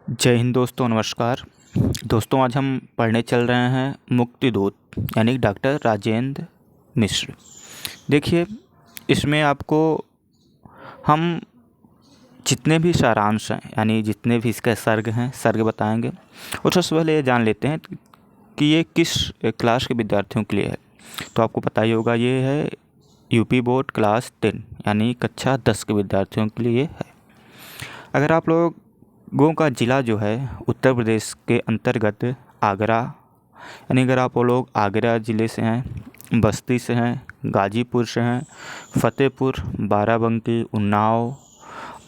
जय हिंद दोस्तों, नमस्कार। दोस्तों, आज हम पढ़ने चल रहे हैं मुक्तिदूत यानी डॉक्टर राजेंद्र मिश्र। देखिए, इसमें आपको हम जितने भी सारांश हैं यानी जितने भी इसके सर्ग हैं, सर्ग बताएंगे। और सबसे पहले ये जान लेते हैं कि ये किस क्लास के विद्यार्थियों के लिए है। तो आपको पता ही होगा, ये है यूपी बोर्ड क्लास 10 यानी कक्षा 10 के विद्यार्थियों के लिए है। अगर आप लोगों का ज़िला जो है उत्तर प्रदेश के अंतर्गत आगरा, यानी अगर आप लोग आगरा ज़िले से हैं, बस्ती से हैं, गाजीपुर से हैं, फतेहपुर, बाराबंकी, उन्नाव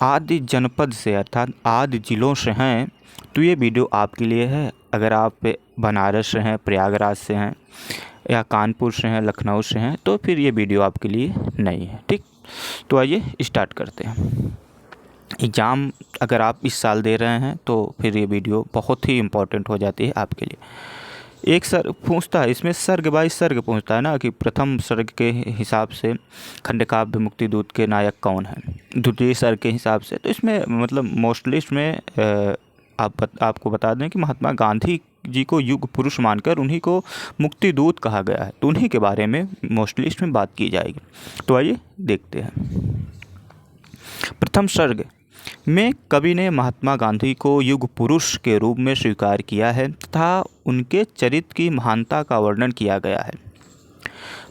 आदि जनपद से अर्थात आदि ज़िलों से हैं तो ये वीडियो आपके लिए है। अगर आप बनारस से हैं, प्रयागराज से हैं या कानपुर से हैं, लखनऊ से हैं तो फिर ये वीडियो आपके लिए नहीं है। ठीक, तो आइए स्टार्ट करते हैं। एग्ज़ाम अगर आप इस साल दे रहे हैं तो फिर ये वीडियो बहुत ही इम्पोर्टेंट हो जाती है आपके लिए। एक सर्ग पूछता है, इसमें सर्ग बाई सर्ग पूछता है ना कि प्रथम सर्ग के हिसाब से खंडकाव्य मुक्तिदूत के नायक कौन है, द्वितीय सर्ग के हिसाब से। तो इसमें मतलब मोस्टली इसमें आपको बता दें कि महात्मा गांधी जी को युग पुरुष मानकर उन्हीं को मुक्तिदूत कहा गया है, तो उन्हीं के बारे में मोस्टली इसमें बात की जाएगी। तो आइए देखते हैं। प्रथम सर्ग में कवि ने महात्मा गांधी को युग पुरुष के रूप में स्वीकार किया है तथा उनके चरित्र की महानता का वर्णन किया गया है।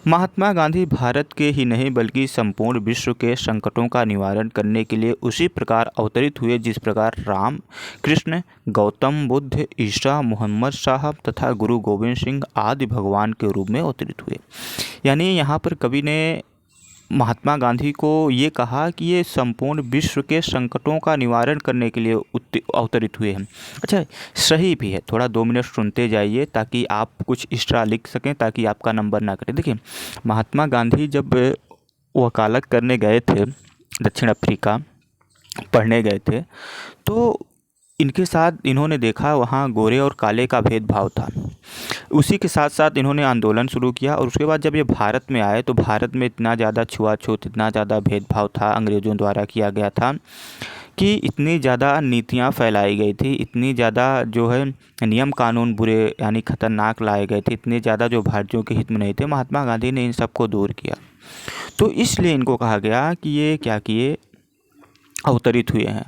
महात्मा गांधी भारत के ही नहीं बल्कि संपूर्ण विश्व के संकटों का निवारण करने के लिए उसी प्रकार अवतरित हुए जिस प्रकार राम, कृष्ण, गौतम बुद्ध, ईसा, मोहम्मद साहब तथा गुरु गोविंद सिंह आदि भगवान के रूप में अवतरित हुए। यानी यहाँ पर कवि ने महात्मा गांधी को ये कहा कि ये संपूर्ण विश्व के संकटों का निवारण करने के लिए अवतरित हुए हैं। अच्छा, सही भी है। थोड़ा 2 मिनट सुनते जाइए ताकि आप कुछ एक्स्ट्रा लिख सकें, ताकि आपका नंबर ना कटे। देखिए, महात्मा गांधी जब वकालत करने गए थे, दक्षिण अफ्रीका पढ़ने गए थे, तो इनके साथ इन्होंने देखा वहाँ गोरे और काले का भेदभाव था। उसी के साथ साथ इन्होंने आंदोलन शुरू किया और उसके बाद जब ये भारत में आए तो भारत में इतना ज़्यादा छुआछूत, इतना ज़्यादा भेदभाव था, अंग्रेज़ों द्वारा किया गया था कि इतनी ज़्यादा नीतियाँ फैलाई गई थी, इतनी ज़्यादा जो है नियम कानून बुरे यानी ख़तरनाक लाए गए थे, इतने ज़्यादा जो भारतीयों के हित में नहीं थे। महात्मा गांधी ने इन सबको दूर किया, तो इसलिए इनको कहा गया कि ये क्या किए, अवतरित हुए हैं।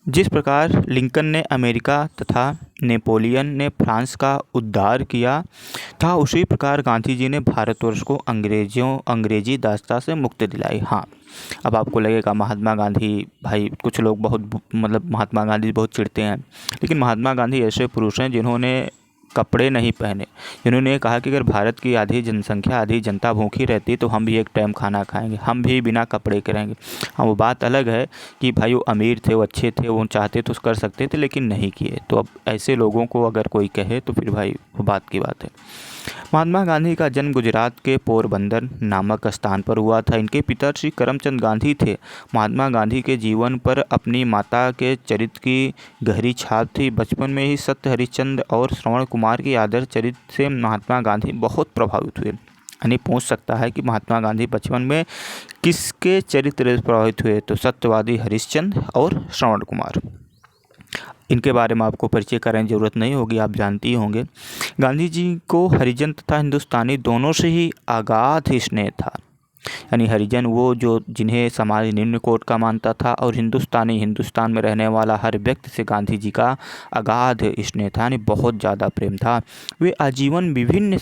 जिस प्रकार लिंकन ने अमेरिका तथा नेपोलियन ने फ्रांस का उद्धार किया था, उसी प्रकार गांधी जी ने भारतवर्ष को अंग्रेजी दासता से मुक्ति दिलाई। हाँ, अब आपको लगेगा महात्मा गांधी, भाई कुछ लोग बहुत मतलब महात्मा गांधी बहुत चिढ़ते हैं, लेकिन महात्मा गांधी ऐसे पुरुष हैं जिन्होंने कपड़े नहीं पहने। जिन्होंने कहा कि अगर भारत की आधी जनसंख्या, आधी जनता भूखी रहती तो हम भी एक टाइम खाना खाएंगे, हम भी बिना कपड़े के रहेंगे। हाँ, वो बात अलग है कि भाई वो अमीर थे, वो अच्छे थे, वो चाहते तो कर सकते थे लेकिन नहीं किए। तो अब ऐसे लोगों को अगर कोई कहे तो फिर भाई वो बात की बात है। महात्मा गांधी का जन्म गुजरात के पोरबंदर नामक स्थान पर हुआ था। इनके पिता श्री करमचंद गांधी थे। महात्मा गांधी के जीवन पर अपनी माता के चरित्र की गहरी छाप थी। बचपन में ही सत्य हरिश्चंद्र और श्रवण कुमार के आदर्श चरित्र से महात्मा गांधी बहुत प्रभावित हुए। यानी पूछ सकता है कि महात्मा गांधी बचपन में किसके चरित्र से प्रभावित हुए, तो सत्यवादी हरिश्चंद्र और श्रवण कुमार। इनके बारे में आपको परिचय कराने की ज़रूरत नहीं होगी, आप जानते ही होंगे। गांधी जी को हरिजन तथा हिंदुस्तानी दोनों से ही अगाध स्नेह था। यानी हरिजन वो जो जिन्हें समाज निम्न कोटि का मानता था, और हिंदुस्तानी हिंदुस्तान में रहने वाला हर व्यक्ति से गांधी जी का अगाध स्नेह था, यानी बहुत ज़्यादा प्रेम था। वे आजीवन विभिन्न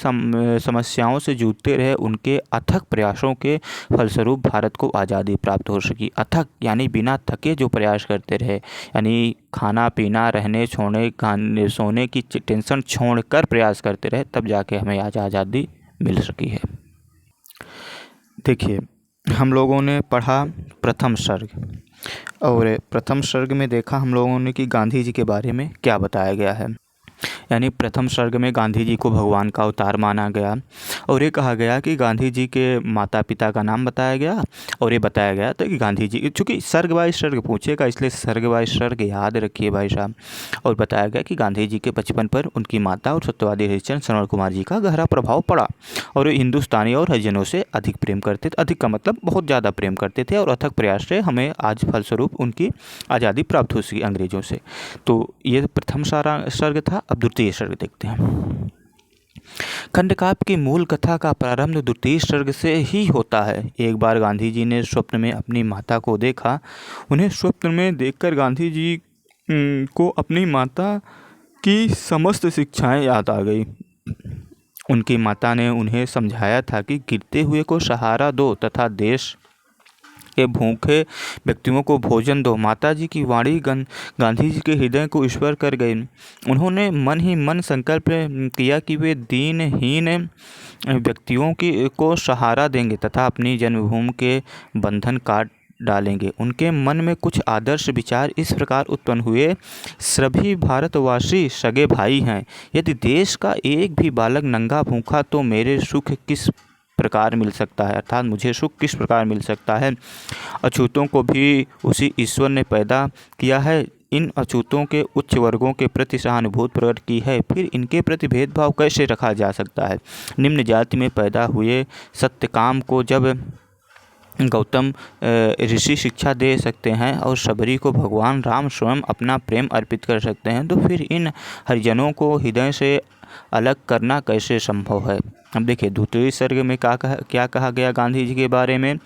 समस्याओं से जूझते रहे। उनके अथक प्रयासों के फलस्वरूप भारत को आज़ादी प्राप्त हो सकी। अथक यानी बिना थके जो प्रयास करते रहे, यानी खाना पीना, रहने छोड़ने सोने की टेंशन छोड़कर प्रयास करते रहे, तब जाके हमें आज आज़ादी मिल सकी है। देखिए, हम लोगों ने पढ़ा प्रथम सर्ग, और प्रथम सर्ग में देखा हम लोगों ने कि गांधी जी के बारे में क्या बताया गया है। यानी प्रथम सर्ग में गांधी जी को भगवान का अवतार माना गया और ये कहा गया कि गांधी जी के माता पिता का नाम बताया गया और ये बताया गया था कि गांधी जी, चूँकि सर्ग बाय सर्ग पूछेगा इसलिए सर्ग बाय सर्ग याद रखिए भाई साहब। और बताया गया कि गांधी जी के बचपन पर उनकी माता और सत्यवादी हरिश्चंद्र श्रवण कुमार जी का गहरा प्रभाव पड़ा और वे हिंदुस्तानी और हरिजनों से अधिक प्रेम करते थे। अधिक का मतलब बहुत ज़्यादा प्रेम करते थे और अथक प्रयास से हमें आज फलस्वरूप उनकी आज़ादी प्राप्त हो सकी अंग्रेज़ों से। तो ये प्रथम सारा सर्ग था। अब द्वितीय सर्ग देखते हैं। खंडकाव्य की मूल कथा का प्रारंभ द्वितीय सर्ग से ही होता है। एक बार गांधी जी ने स्वप्न में अपनी माता को देखा। उन्हें स्वप्न में देखकर गांधी जी को अपनी माता की समस्त शिक्षाएं याद आ गई। उनकी माता ने उन्हें समझाया था कि गिरते हुए को सहारा दो तथा देश के भूखे व्यक्तियों को भोजन दो। माताजी की वाणी गांधी जी के हृदय को ईश्वर कर गई। उन्होंने मन ही मन संकल्प किया कि वे दीनहीन व्यक्तियों को सहारा देंगे तथा अपनी जन्मभूमि के बंधन काट डालेंगे। उनके मन में कुछ आदर्श विचार इस प्रकार उत्पन्न हुए। सभी भारतवासी सगे भाई हैं। यदि देश का एक भी बालक नंगा भूखा तो मेरे सुख किस प्रकार मिल सकता है, अर्थात मुझे सुख किस प्रकार मिल सकता है। अछूतों को भी उसी ईश्वर ने पैदा किया है। इन अछूतों के उच्च वर्गों के प्रति सहानुभूति प्रकट की है, फिर इनके प्रति भेदभाव कैसे रखा जा सकता है। निम्न जाति में पैदा हुए सत्यकाम को जब गौतम ऋषि शिक्षा दे सकते हैं और शबरी को भगवान राम स्वयं अपना प्रेम अर्पित कर सकते हैं, तो फिर इन हरिजनों को हृदय से अलग करना कैसे संभव है। अब देखिए दूसरी सर्ग में क्या कहा गया गांधी जी के बारे में,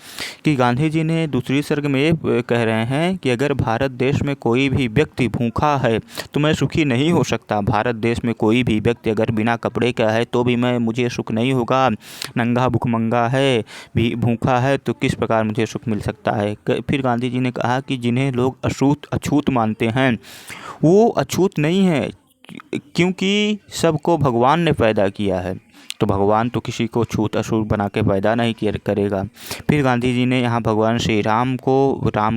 कि गांधी जी ने दूसरी सर्ग में ये कह रहे हैं कि अगर भारत देश में कोई भी व्यक्ति भूखा है तो मैं सुखी नहीं हो सकता। भारत देश में कोई भी व्यक्ति अगर बिना कपड़े का है तो भी मुझे सुख नहीं होगा। नंगा भुखमंगा है, भी भूखा है तो किस प्रकार मुझे सुख मिल सकता है। फिर गांधी जी ने कहा कि जिन्हें लोग अछूत मानते हैं वो अछूत नहीं है, क्योंकि सबको भगवान ने पैदा किया है। तो भगवान तो किसी को छूत अछूत बना के पैदा नहीं करेगा। फिर गांधी जी ने यहाँ भगवान श्री राम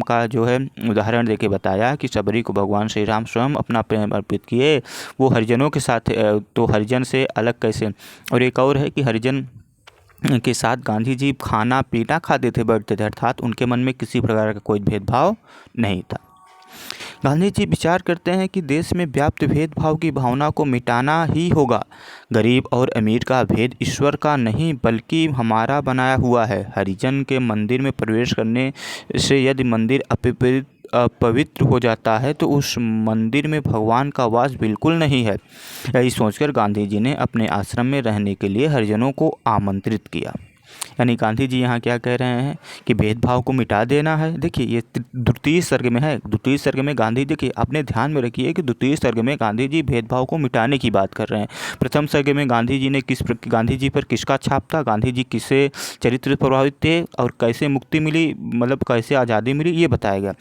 का जो है उदाहरण देके बताया कि शबरी को भगवान श्री राम स्वयं अपना प्रेम अर्पित किए, वो हरिजनों के साथ, तो हरिजन से अलग कैसे। और एक और है कि हरिजन के साथ गांधी जी खाना पीना खाते थे, बैठते थे, अर्थात उनके मन में किसी प्रकार का कोई भेदभाव नहीं था। गांधी जी विचार करते हैं कि देश में व्याप्त भेदभाव की भावना को मिटाना ही होगा। गरीब और अमीर का भेद ईश्वर का नहीं बल्कि हमारा बनाया हुआ है। हरिजन के मंदिर में प्रवेश करने से यदि मंदिर अपवित्र हो जाता है तो उस मंदिर में भगवान का वास बिल्कुल नहीं है। यही सोचकर गांधी जी ने अपने आश्रम में रहने के लिए हरिजनों को आमंत्रित किया। यानी गांधी जी यहाँ क्या कह रहे हैं कि भेदभाव को मिटा देना है। देखिए ये द्वितीय सर्ग में है। द्वितीय सर्ग में गांधी, देखिए आपने ध्यान में रखिए कि द्वितीय सर्ग में गांधी जी भेदभाव को मिटाने की बात कर रहे हैं। प्रथम सर्ग में गांधी जी पर किसका छाप था, गांधी जी किससे चरित्र प्रभावित थे और कैसे मुक्ति मिली, मतलब कैसे आज़ादी मिली, ये बताया गया।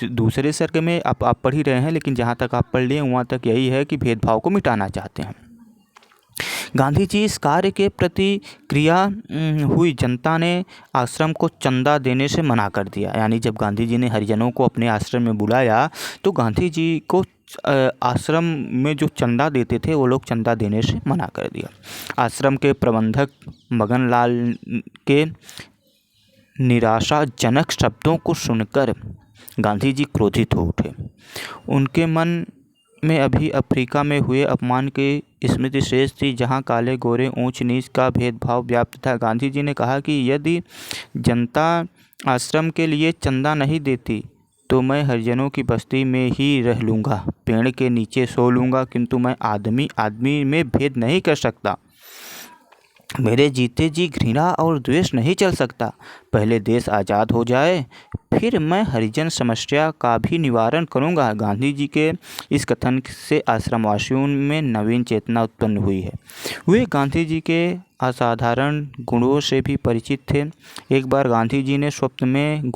दूसरे सर्ग में आप पढ़ ही रहे हैं, लेकिन जहाँ तक आप पढ़ लिए वहाँ तक यही है कि भेदभाव को मिटाना चाहते हैं। गांधी जी इस कार्य के प्रति क्रिया हुई जनता ने आश्रम को चंदा देने से मना कर दिया। यानी जब गांधी जी ने हरिजनों को अपने आश्रम में बुलाया तो गांधी जी को आश्रम में जो चंदा देते थे वो लोग चंदा देने से मना कर दिया। आश्रम के प्रबंधक मगन लाल के निराशाजनक शब्दों को सुनकर गांधी जी क्रोधित हो उठे। उनके मन में अभी अफ्रीका में हुए अपमान की स्मृति शेष थी, जहां काले गोरे ऊंच नीच का भेदभाव व्याप्त था। गांधी जी ने कहा कि यदि जनता आश्रम के लिए चंदा नहीं देती तो मैं हरिजनों की बस्ती में ही रह लूँगा, पेड़ के नीचे सो लूँगा, किंतु मैं आदमी में भेद नहीं कर सकता। मेरे जीते जी घृणा और द्वेष नहीं चल सकता। पहले देश आज़ाद हो जाए फिर मैं हरिजन समस्या का भी निवारण करूंगा। गांधी जी के इस कथन से आश्रमवासियों में नवीन चेतना उत्पन्न हुई है। वे गांधी जी के असाधारण गुणों से भी परिचित थे। एक बार गांधी जी ने स्वप्न में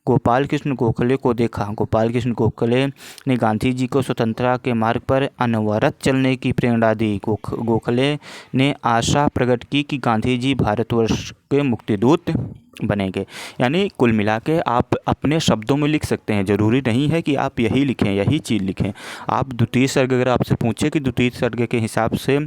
गोपाल कृष्ण गोखले को देखा। गोपाल कृष्ण गोखले ने गांधी जी को स्वतंत्रता के मार्ग पर अनवरत चलने की प्रेरणा दी। गोखले ने आशा प्रकट की कि गांधी जी भारतवर्ष के मुक्तिदूत बनेंगे। यानी कुल मिला के आप अपने शब्दों में लिख सकते हैं, ज़रूरी नहीं है कि आप यही लिखें, यही चीज़ लिखें। आप द्वितीय सर्ग अगर आपसे पूछे कि द्वितीय सर्ग के हिसाब से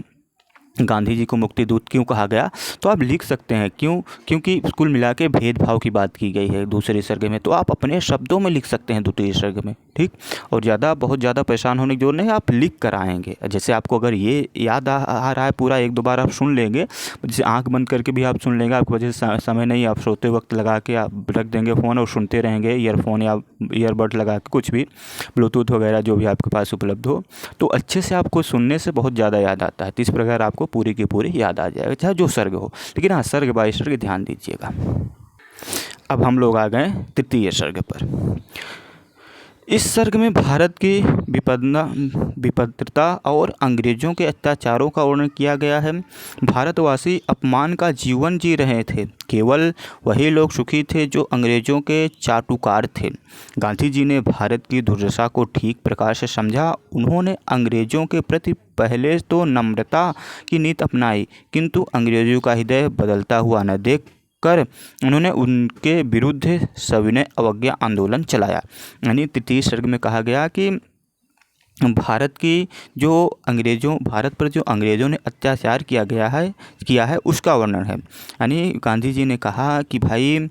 गांधी जी को मुक्ति दूत क्यों कहा गया, तो आप लिख सकते हैं। क्यों? क्योंकि कुल मिला के भेदभाव की बात की गई है दूसरे सर्ग में, तो आप अपने शब्दों में लिख सकते हैं द्वितीय सर्ग में, ठीक। और बहुत ज़्यादा परेशान होने की जरूरत नहीं है, आप लिख कर आएंगे। जैसे आपको अगर ये याद आ रहा है पूरा, एक दो बार आप सुन लेंगे, जैसे आँख बंद करके भी आप सुन लेंगे, आपके वजह से समय नहीं, आप सोते वक्त लगा के आप रख देंगे फ़ोन और सुनते रहेंगे, ईयरफोन या ईयरबड लगा के, कुछ भी ब्लूटूथ वगैरह जो भी आपके पास उपलब्ध हो, तो अच्छे से आपको सुनने से बहुत ज़्यादा याद आता है। तो इस प्रकार आपको पूरी की पूरी याद आ जाएगा, चाहे जो सर्ग हो। लेकिन हाँ, सर्ग बाय सर्ग ध्यान दीजिएगा। अब हम लोग आ गए तृतीय सर्ग पर। इस सर्ग में भारत की विपन्नता और अंग्रेज़ों के अत्याचारों का वर्णन किया गया है। भारतवासी अपमान का जीवन जी रहे थे, केवल वही लोग सुखी थे जो अंग्रेज़ों के चाटुकार थे। गांधी जी ने भारत की दुर्दशा को ठीक प्रकार से समझा। उन्होंने अंग्रेज़ों के प्रति पहले तो नम्रता की नीति अपनाई, किंतु अंग्रेज़ों का हृदय बदलता हुआ न देख कर उन्होंने उनके विरुद्ध सविनय अवज्ञा आंदोलन चलाया। यानी तृतीय सर्ग में कहा गया कि भारत पर जो अंग्रेज़ों ने अत्याचार किया है उसका वर्णन है। यानी गांधी जी ने कहा कि भाई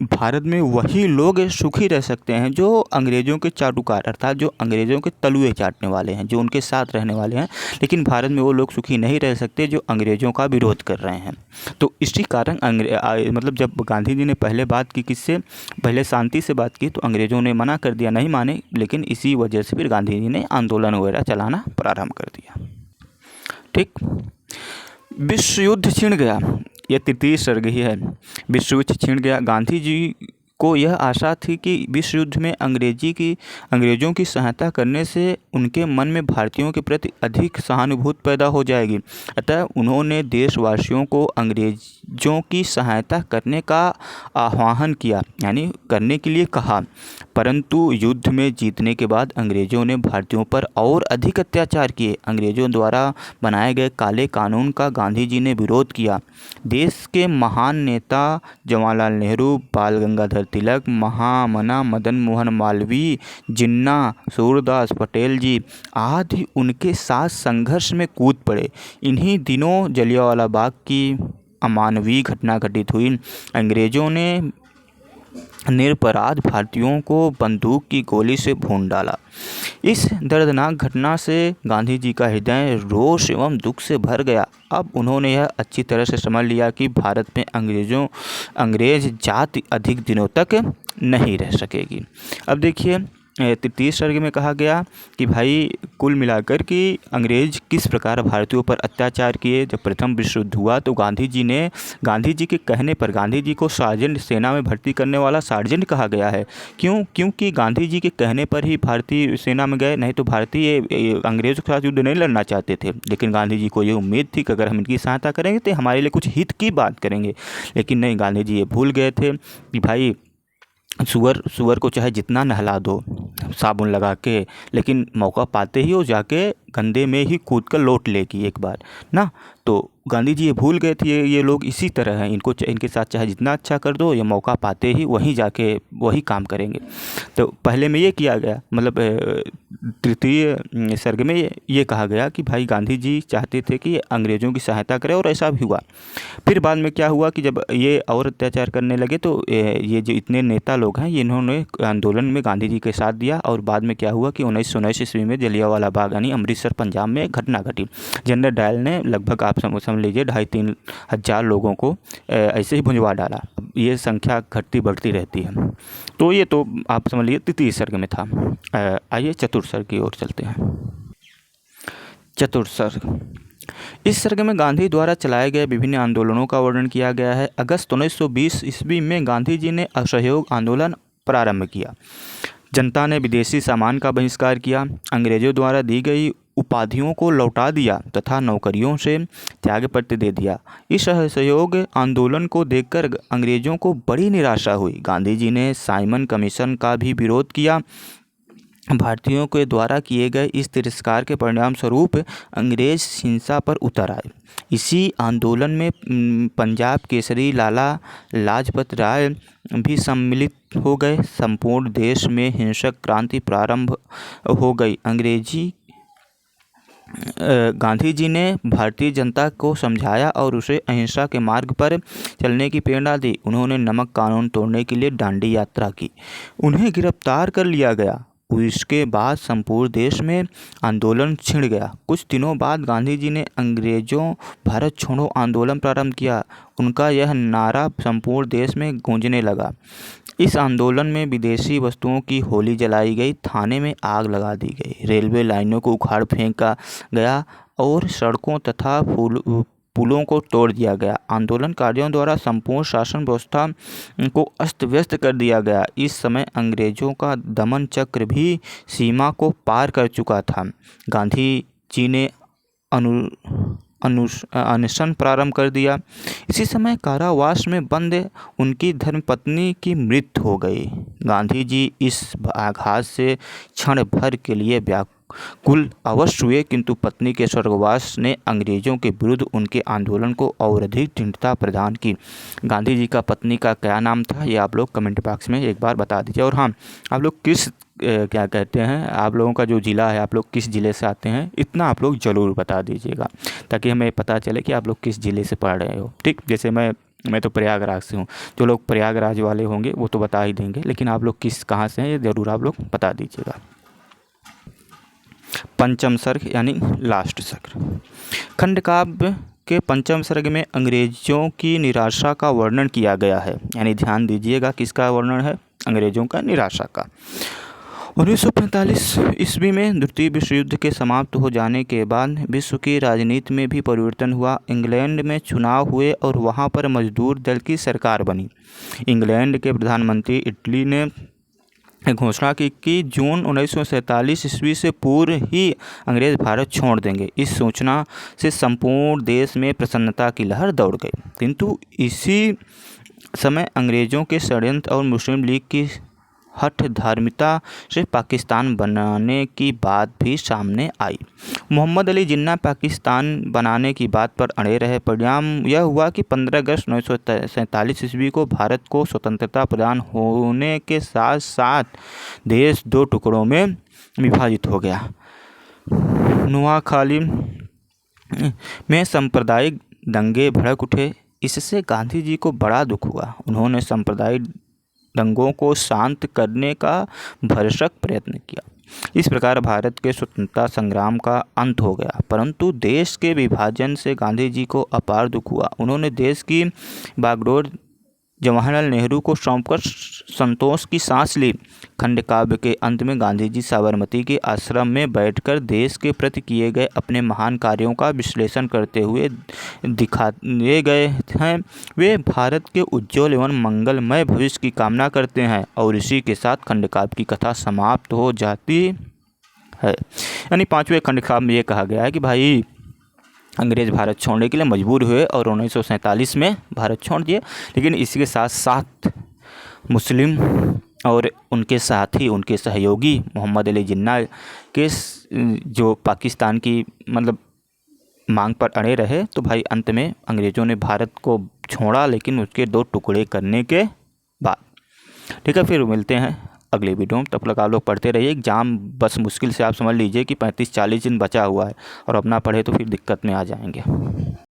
भारत में वही लोग सुखी रह सकते हैं जो अंग्रेज़ों के चाटुकार, अर्थात जो अंग्रेज़ों के तलुए चाटने वाले हैं, जो उनके साथ रहने वाले हैं। लेकिन भारत में वो लोग सुखी नहीं रह सकते जो अंग्रेज़ों का विरोध कर रहे हैं। तो इसी कारण मतलब जब गांधी जी ने पहले शांति से बात की तो अंग्रेज़ों ने मना कर दिया, नहीं माने। लेकिन इसी वजह से फिर गांधी जी ने आंदोलन वगैरह चलाना प्रारंभ कर दिया, ठीक। विश्व युद्ध छिड़ गया, यह तृतीय सर्ग ही है। विश्व युद्ध छिड़ गया। गांधी जी को यह आशा थी कि विश्व युद्ध में अंग्रेज़ों की सहायता करने से उनके मन में भारतीयों के प्रति अधिक सहानुभूति पैदा हो जाएगी। अतः उन्होंने देशवासियों को अंग्रेज़ों की सहायता करने का आह्वान किया, यानी करने के लिए कहा। परंतु युद्ध में जीतने के बाद अंग्रेज़ों ने भारतीयों पर और अधिक अत्याचार किए। अंग्रेज़ों द्वारा बनाए गए काले कानून का गांधी जी ने विरोध किया। देश के महान नेता जवाहरलाल नेहरू, बाल गंगाधर तिलक, महामना मदन मोहन मालवीय, जिन्ना, सूरदास पटेल जी आदि उनके साथ संघर्ष में कूद पड़े। इन्हीं दिनों जलियांवाला बाग की अमानवीय घटना घटित हुई। अंग्रेज़ों ने निरपराध भारतीयों को बंदूक की गोली से भून डाला। इस दर्दनाक घटना से गांधी जी का हृदय रोष एवं दुख से भर गया। अब उन्होंने यह अच्छी तरह से समझ लिया कि भारत में अंग्रेज जाति अधिक दिनों तक नहीं रह सकेगी। अब देखिए, तृतीय सर्ग में कहा गया कि भाई कुल मिलाकर कि अंग्रेज किस प्रकार भारतीयों पर अत्याचार किए। जब प्रथम विश्व युद्ध हुआ तो गांधी जी के कहने पर, गांधी जी को सार्जेंट, सेना में भर्ती करने वाला सार्जेंट कहा गया है। क्योंकि गांधी जी के कहने पर ही भारतीय सेना में गए, नहीं तो भारतीय अंग्रेज़ों के साथ युद्ध नहीं लड़ना चाहते थे। लेकिन गांधी जी को ये उम्मीद थी कि अगर हम इनकी सहायता करेंगे तो हमारे लिए कुछ हित की बात करेंगे। लेकिन नहीं, गांधी जी ये भूल गए थे कि भाई सुअर को चाहे जितना नहला दो साबुन लगा के, लेकिन मौका पाते ही वो जाके गंदे में ही कूद कर लौट लेगी एक बार ना। तो गांधी जी ये भूल गए थे, ये लोग इसी तरह हैं, इनके साथ चाहे जितना अच्छा कर दो, ये मौका पाते ही वहीं जाके वही काम करेंगे। तो पहले में ये किया गया, मतलब तृतीय सर्ग में ये कहा गया कि भाई गांधी जी चाहते थे कि अंग्रेज़ों की सहायता करें, और ऐसा भी हुआ। फिर बाद में क्या हुआ कि जब ये और अत्याचार करने लगे तो ये जो इतने नेता लोग हैं, इन्होंने आंदोलन में गांधी जी के साथ दिया। और बाद में क्या हुआ कि 1919 ईस्वी में जलियांवाला बाग यानी अमृतसर पंजाब में घटना घटी। जनरल डायल ने लगभग आप समझ लीजिए 2,500-3 हज़ार लोगों को ऐसे ही भुंजवा डाला। ये संख्या घटती बढ़ती रहती है। तो ये तो आप समझ लीजिए तृतीय सर्ग में था। आइए चतुर्थ सर्ग की ओर चलते हैं। चतुर्थ सर्ग, इस सर्ग में गांधी द्वारा चलाए गए विभिन्न आंदोलनों का वर्णन किया गया है। अगस्त 1920 ईस्वी में गांधी जी ने असहयोग आंदोलन प्रारंभ किया। जनता ने विदेशी सामान का बहिष्कार किया, अंग्रेजों द्वारा दी गई उपाधियों को लौटा दिया तथा नौकरियों से त्यागपत्र दे दिया। इस असहयोग आंदोलन को देखकर अंग्रेजों को बड़ी निराशा हुई। गांधी जी ने साइमन कमीशन का भी विरोध किया। भारतीयों के द्वारा किए गए इस तिरस्कार के परिणाम स्वरूप अंग्रेज हिंसा पर उतर आए। इसी आंदोलन में पंजाब केसरी लाला लाजपत राय भी सम्मिलित हो गए। संपूर्ण देश में हिंसक क्रांति प्रारंभ हो गई। गांधी जी ने भारतीय जनता को समझाया और उसे अहिंसा के मार्ग पर चलने की प्रेरणा दी। उन्होंने नमक कानून तोड़ने के लिए दांडी यात्रा की। उन्हें गिरफ्तार कर लिया गया। इसके बाद संपूर्ण देश में आंदोलन छिड़ गया। कुछ दिनों बाद गांधी जी ने अंग्रेजों भारत छोड़ो आंदोलन प्रारंभ किया। उनका यह नारा संपूर्ण देश में गूंजने लगा। इस आंदोलन में विदेशी वस्तुओं की होली जलाई गई, थाने में आग लगा दी गई, रेलवे लाइनों को उखाड़ फेंका गया और सड़कों तथा पुलों को तोड़ दिया गया। आंदोलनकारियों द्वारा संपूर्ण शासन व्यवस्था को अस्त व्यस्त कर दिया गया। इस समय अंग्रेजों का दमन चक्र भी सीमा को पार कर चुका था। गांधी जी ने अनशन प्रारंभ कर दिया। इसी समय कारावास में बंद उनकी धर्मपत्नी की मृत्यु हो गई। गांधी जी इस आघात से क्षण भर के लिए व्याकुल अवश्य हुए, किंतु पत्नी के स्वर्गवास ने अंग्रेजों के विरुद्ध उनके आंदोलन को और अधिक दृढ़ता प्रदान की। गांधी जी का पत्नी का क्या नाम था, ये आप लोग कमेंट बॉक्स में एक बार बता दीजिए। और हाँ, आप लोग किस क्या कहते हैं, आप लोगों का जो ज़िला है, आप लोग किस ज़िले से आते हैं, इतना आप लोग ज़रूर बता दीजिएगा, ताकि हमें पता चले कि आप लोग किस ज़िले से पढ़ रहे हो। ठीक, जैसे मैं तो प्रयागराज से हूँ। जो लोग प्रयागराज वाले होंगे वो तो बता ही देंगे, लेकिन आप लोग कहाँ से हैं ये ज़रूर आप लोग बता दीजिएगा। पंचम सर्ग यानी लास्ट सर्ग। खंडकाव्य के पंचम सर्ग में अंग्रेजों की निराशा का वर्णन किया गया है। यानी ध्यान दीजिएगा, किसका वर्णन है? अंग्रेजों का, निराशा का। 1945 ईस्वी में द्वितीय विश्व युद्ध के समाप्त हो जाने के बाद विश्व की राजनीति में भी परिवर्तन हुआ। इंग्लैंड में चुनाव हुए और वहां पर मजदूर दल की सरकार बनी। इंग्लैंड के प्रधानमंत्री इटली ने घोषणा की कि जून 1947 ईस्वी से पूर्व ही अंग्रेज भारत छोड़ देंगे। इस सूचना से संपूर्ण देश में प्रसन्नता की लहर दौड़ गई। किंतु इसी समय अंग्रेजों के षड्यंत्र और मुस्लिम लीग की हठ धार्मिकता से पाकिस्तान बनाने की बात भी सामने आई। मोहम्मद अली जिन्ना पाकिस्तान बनाने की बात पर अड़े रहे। परिणाम यह हुआ कि 15 अगस्त 1947 ईस्वी को भारत को स्वतंत्रता प्रदान होने के साथ साथ देश दो टुकड़ों में विभाजित हो गया। नुआखाली में सांप्रदायिक दंगे भड़क उठे। इससे गांधी जी को बड़ा दुख हुआ। उन्होंने सांप्रदायिक दंगों को शांत करने का भरसक प्रयत्न किया। इस प्रकार भारत के स्वतंत्रता संग्राम का अंत हो गया। परंतु देश के विभाजन से गांधी जी को अपार दुख हुआ। उन्होंने देश की बागडोर जवाहरलाल नेहरू को सौंपकर संतोष की सांस ली। खंडकाव्य के अंत में गांधी जी साबरमती के आश्रम में बैठकर देश के प्रति किए गए अपने महान कार्यों का विश्लेषण करते हुए दिखाए गए हैं। वे भारत के उज्ज्वल एवं मंगलमय भविष्य की कामना करते हैं और इसी के साथ खंडकाव्य की कथा समाप्त हो जाती है। यानी 5वें खंडकाव्य में ये कहा गया है कि भाई अंग्रेज भारत छोड़ने के लिए मजबूर हुए और 1947 में भारत छोड़ दिए, लेकिन इसके साथ साथ मुस्लिम और उनके साथी, उनके सहयोगी मोहम्मद अली जिन्ना के जो पाकिस्तान की मांग पर अड़े रहे, तो भाई अंत में अंग्रेज़ों ने भारत को छोड़ा, लेकिन उसके दो टुकड़े करने के बाद। ठीक है, फिर मिलते हैं अगले वीडियो में। तब तक आप लोग पढ़ते रहिए। एग्ज़ाम बस मुश्किल से आप समझ लीजिए कि 35-40 दिन बचा हुआ है, और अपना पढ़े तो फिर दिक्कत में आ जाएंगे।